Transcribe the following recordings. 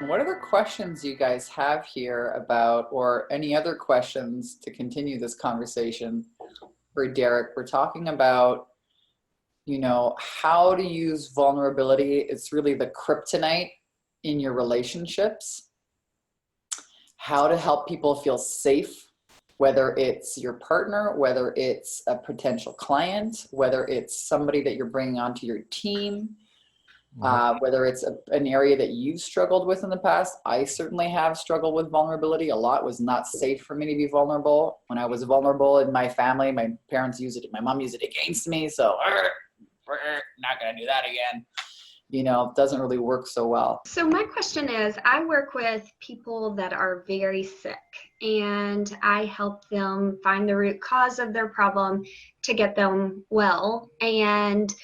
What other questions you guys have here about, or any other questions to continue this conversation for Derek? We're talking about, how to use vulnerability. It's really the kryptonite in your relationships. How to help people feel safe, whether it's your partner, whether it's a potential client, whether it's somebody that you're bringing onto your team. Whether it's an area that you've struggled with in the past. I certainly have struggled with vulnerability. A lot was not safe for me to be vulnerable. When I was vulnerable in my family, my parents used it, my mom used it against me. So not going to do that again. It doesn't really work so well. So my question is, I work with people that are very sick, and I help them find the root cause of their problem to get them well. And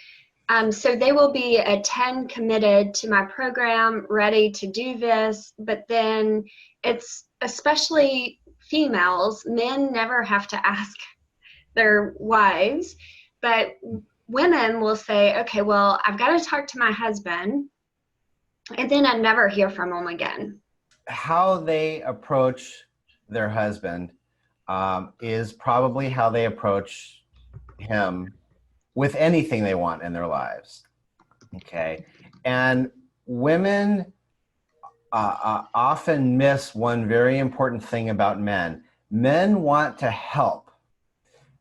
so they will be a 10 committed to my program, ready to do this, but then it's especially females. Men never have to ask their wives, but women will say, okay, well, I've got to talk to my husband, and then I never hear from him again. How they approach their husband is probably how they approach him with anything they want in their lives. Okay. And women often miss one very important thing about men. Men want to help.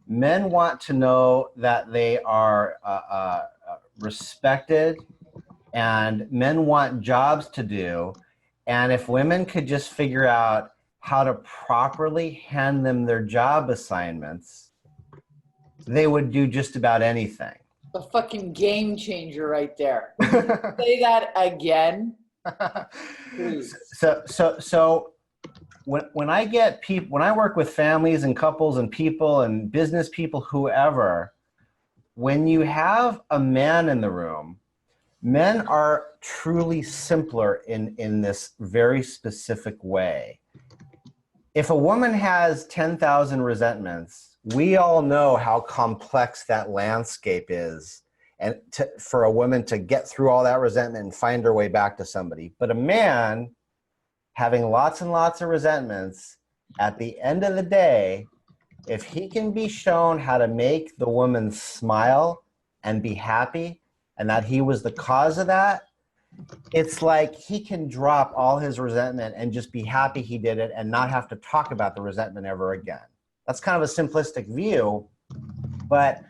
Men want to know that they are respected, and men want jobs to do. And if women could just figure out how to properly hand them their job assignments, they would do just about anything. A fucking game changer right there. Say that again, please. So when I get people, when I work with families and couples and people and business people, whoever, when you have a man in the room, men are truly simpler in this very specific way. If a woman has 10,000 resentments, we all know how complex that landscape is, and for a woman to get through all that resentment and find her way back to somebody. But a man having lots and lots of resentments, at the end of the day, if he can be shown how to make the woman smile and be happy, and that he was the cause of that, it's like he can drop all his resentment and just be happy he did it and not have to talk about the resentment ever again. That's kind of a simplistic view, but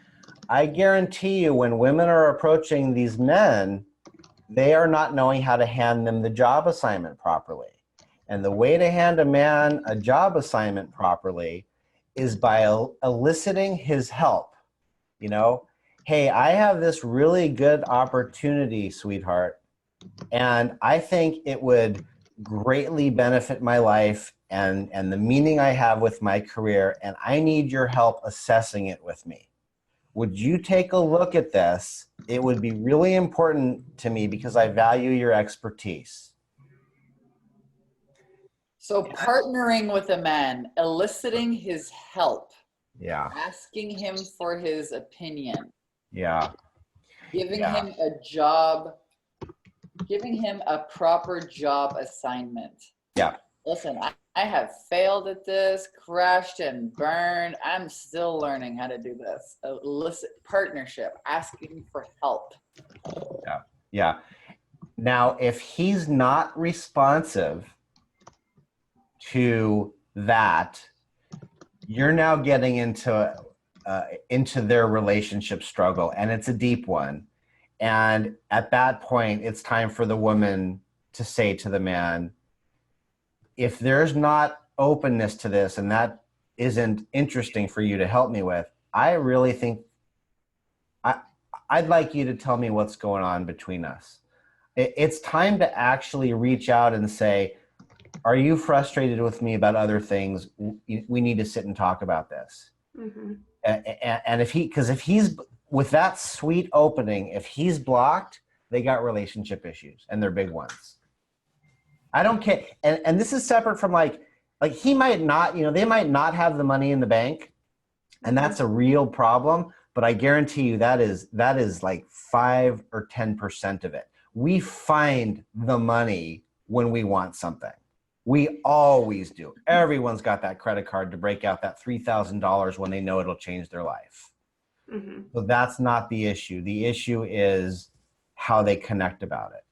I guarantee you when women are approaching these men, they are not knowing how to hand them the job assignment properly. And the way to hand a man a job assignment properly is by eliciting his help. Hey, I have this really good opportunity, sweetheart, and I think it would greatly benefit my life and the meaning I have with my career, and I need your help assessing it with me. Would you take a look at this? It would be really important to me because I value your expertise. So partnering with a man, eliciting his help. Yeah. Asking him for his opinion. Yeah. Giving him a job, giving him a proper job assignment. Yeah. Listen, I have failed at this, crashed and burned. I'm still learning how to do this. Illicit partnership, asking for help. Yeah. Yeah. Now, if he's not responsive to that, you're now getting into their relationship struggle, and it's a deep one. And at that point, it's time for the woman to say to the man, if there's not openness to this and that isn't interesting for you to help me with, I really think I'd like you to tell me what's going on between us. It's time to actually reach out and say, are you frustrated with me about other things? We need to sit and talk about this. Mm-hmm. And if he's with that sweet opening, if he's blocked, they got relationship issues, and they're big ones. I don't care. And this is separate from like he might not, they might not have the money in the bank, and that's a real problem. But I guarantee you that is like 5 or 10% of it. We find the money when we want something. We always do. Everyone's got that credit card to break out that $3,000 when they know it'll change their life. Mm-hmm. So that's not the issue. The issue is how they connect about it.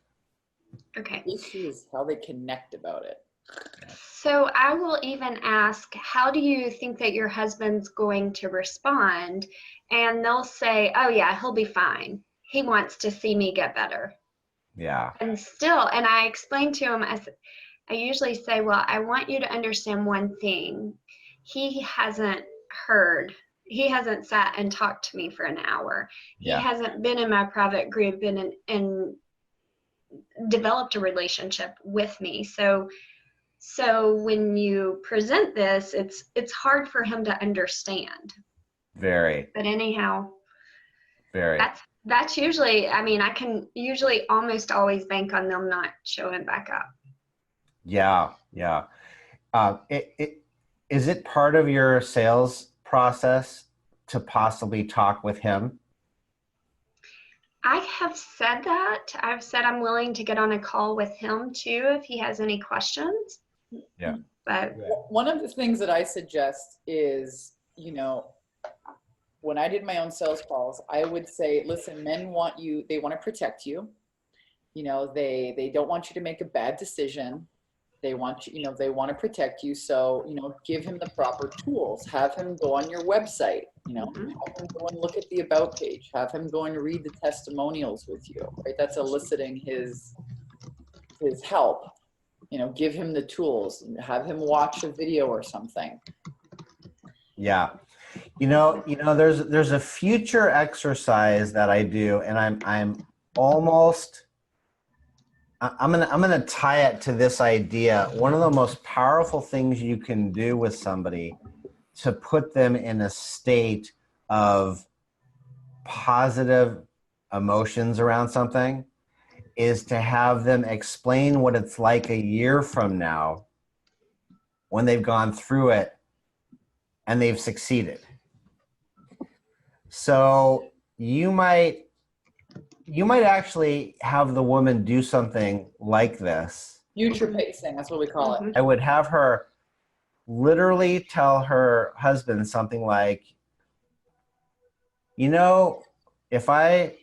Okay. The issue is how they connect about it. So I will even ask, how do you think that your husband's going to respond? And they'll say, oh yeah, he'll be fine. He wants to see me get better. Yeah. And still, and I explain to him, I usually say, well, I want you to understand one thing. He hasn't sat and talked to me for an hour. He Yeah. hasn't been in my private group and developed a relationship with me. So when you present this, it's hard for him to understand. Very. But anyhow, Very. that's usually, I mean, I can usually almost always bank on them not showing back up. Yeah. Yeah. Is it part of your sales process to possibly talk with him? I have said that. I've said I'm willing to get on a call with him too if he has any questions. Yeah. But One of the things that I suggest is, you know, when I did my own sales calls, I would say, listen, men want you, they want to protect you. You know, they don't want you to make a bad decision. They want you, you know, they want to protect you. So, you know, give him the proper tools. Have him go on your website, you know, Mhm. have him go and look at the about page. Have him go and read the testimonials with you, right? That's eliciting his help. You know, give him the tools. Have him watch a video or something. Yeah. There's a future exercise that I do, and I'm almost I'm gonna tie it to this idea. One of the most powerful things you can do with somebody to put them in a state of positive emotions around something is to have them explain what it's like a year from now when they've gone through it and they've succeeded. So you might actually have the woman do something like this. Future pacing, that's what we call it. I would have her literally tell her husband something like, if I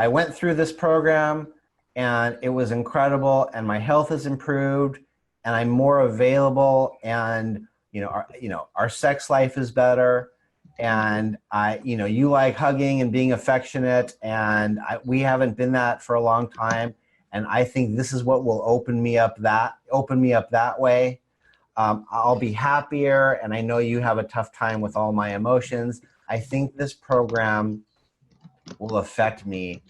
went through this program and it was incredible and my health has improved and I'm more available and, our sex life is better and you like hugging and being affectionate and we haven't been that for a long time. And I think this is what will open me up that way. I'll be happier. And I know you have a tough time with all my emotions. I think this program will affect me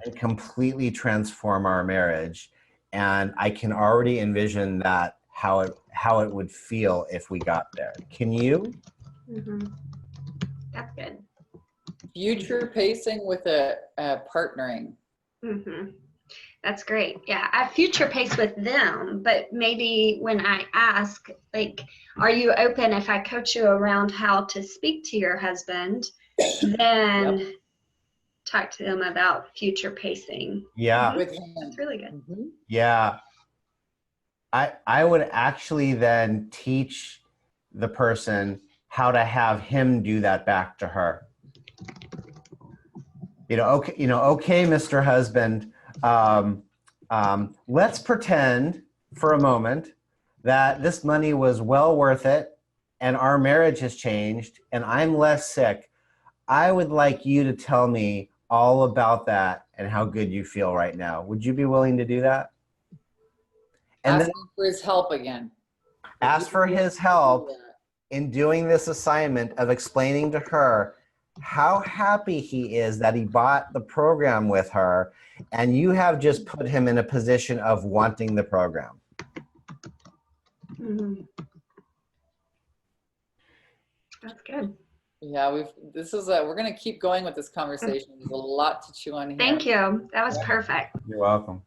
and completely transform our marriage. And I can already envision that how it would feel if we got there. Can you? Mm-hmm. That's good. Future pacing with a partnering. Mm-hmm. That's great. Yeah, I future pace with them, but maybe when I ask, like, are you open if I coach you around how to speak to your husband, then Yep. talk to them about future pacing. Yeah. With him. That's really good. Mm-hmm. Yeah. I would actually then teach the person how to have him do that back to her. Okay, Mr. Husband, let's pretend for a moment that this money was well worth it and our marriage has changed and I'm less sick. I would like you to tell me all about that and how good you feel right now. Would you be willing to do that? And Asking for his help again. ask for his help in doing this assignment of explaining to her how happy he is that he bought the program with her, and you have just put him in a position of wanting the program. Mm-hmm. That's good. Yeah, we're going to keep going with this conversation. There's a lot to chew on here. Thank you. That was perfect. You're welcome.